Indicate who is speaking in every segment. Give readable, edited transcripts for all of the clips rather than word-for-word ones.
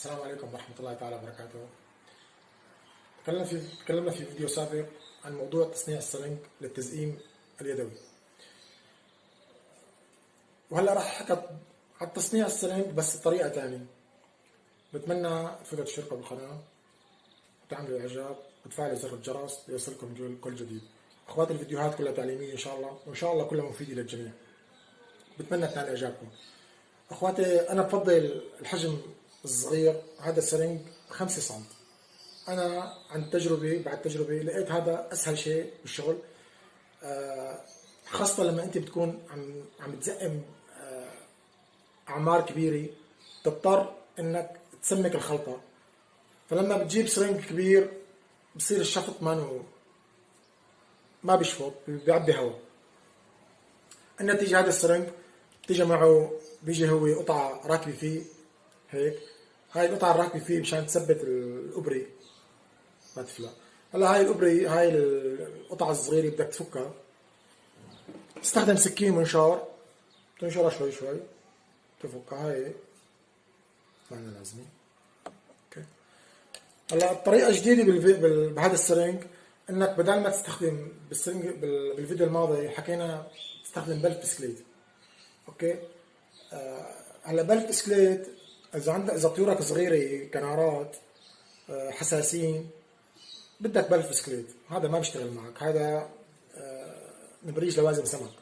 Speaker 1: السلام عليكم ورحمة الله تعالى وبركاته. تكلمنا في فيديو سابق عن موضوع تصنيع السرنج للتزئيم اليدوي، وهلا راح احكي عن تصنيع السرنج بس بطريقة ثانية. بتمنى تفوتوا تشتركوا بالقناة وتعملوا اعجاب وتفعلوا زر الجرس ليصلكم كل جديد. اخواتي الفيديوهات كلها تعليمية ان شاء الله، وان شاء الله كلها مفيدة للجميع. بتمنى تنال اعجابكم. اخواتي انا بفضل الحجم الصغير، هذا السرنج 5 سم. انا عن تجربه بعد تجربه لقيت هذا اسهل شيء بالشغل، خاصه لما انت بتكون عم تزقم اعمار كبيره، تضطر انك تسمك الخلطه. فلما بتجيب سرنج كبير بصير الشفط ما بيشفط، بيعبي هواء. النتيجه هذا السرنج بتيجي معه، بيجي هو قطعه راكبه فيه هيك. هاي القطعه الراكبه فيه مشان تثبت الابره ما تفلق. هلا هاي الابره، هاي القطعه الصغيره بدك تفكها، تستخدم سكين منشار تنشرها شوي شوي تفكها. هاي ما لنا لازمه. اوكي. هلا الطريقه الجديده بهذا السرنج انك بدل ما تستخدم بالسرنج بالفيديو الماضي حكينا تستخدم بلف بسكليت. اوكي. هلا بلف بسكليت اذا طيورك صغيره كنارات حساسين بدك بلف بسكليت، هذا ما بيشتغل معك. هذا نبريج لوازم سمك،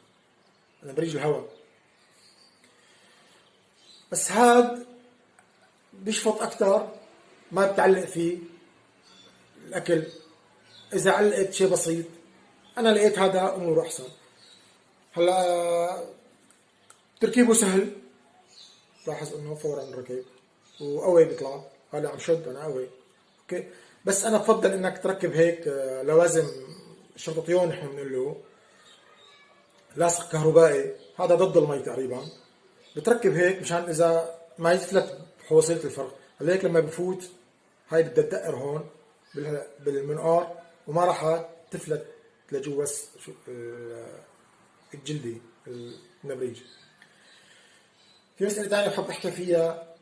Speaker 1: نبريج الهواء. بس هاد بيشفط اكثر، ما بتعلق فيه الاكل. اذا علقت شيء بسيط، انا لقيت هذا اموره احسن. هلا تركيبه سهل، لاحظ انه فورا ركب وقوي بيطلع. هلا عم شد انا قوي. اوكي. بس انا بفضل انك تركب هيك لوازم شرطيون نحن بنقول له، لاصق كهربائي، هذا ضد المي تقريبا. بتركب هيك مشان اذا ما يفلت حوصلة الفرق. هلا هيك لما بفوت هاي بدها تدقر هون بالمنقار وما راح تفلت لجوا الجلدي النبريج. في مسألة ثانية بحب احكي فيها،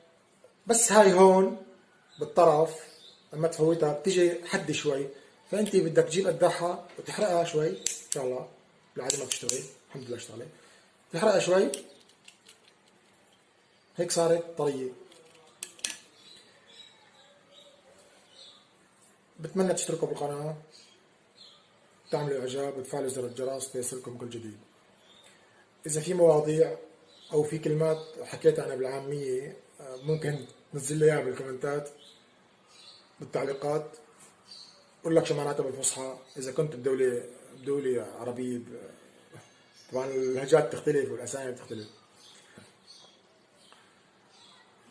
Speaker 1: بس هاي هون بالطرف لما تفوتها بتيجي حد شوي، فانت بدك تجيب قداحة وتحرقها شوي. ان شاء الله بالعادة ما بتشتغل، الحمد لله اشتغلت. تحرقها شوي هيك صارت طرية. بتمنى تشتركوا بالقناة، تعملوا اعجاب وتفعلوا زر الجرس ليصلكم كل جديد. اذا في مواضيع او في كلمات حكيتها انا بالعامية ممكن تنزل لي اياها بالكومنتات بالتعليقات، قول لك شو معناتها بالفصحى. اذا كنت بدولة عربية طبعا اللهجات تختلف والاسامي بتختلف.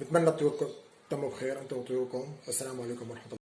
Speaker 1: بتمنى طيوركم تتموا بخير انتم وطيوركم. والسلام عليكم ورحمة الله.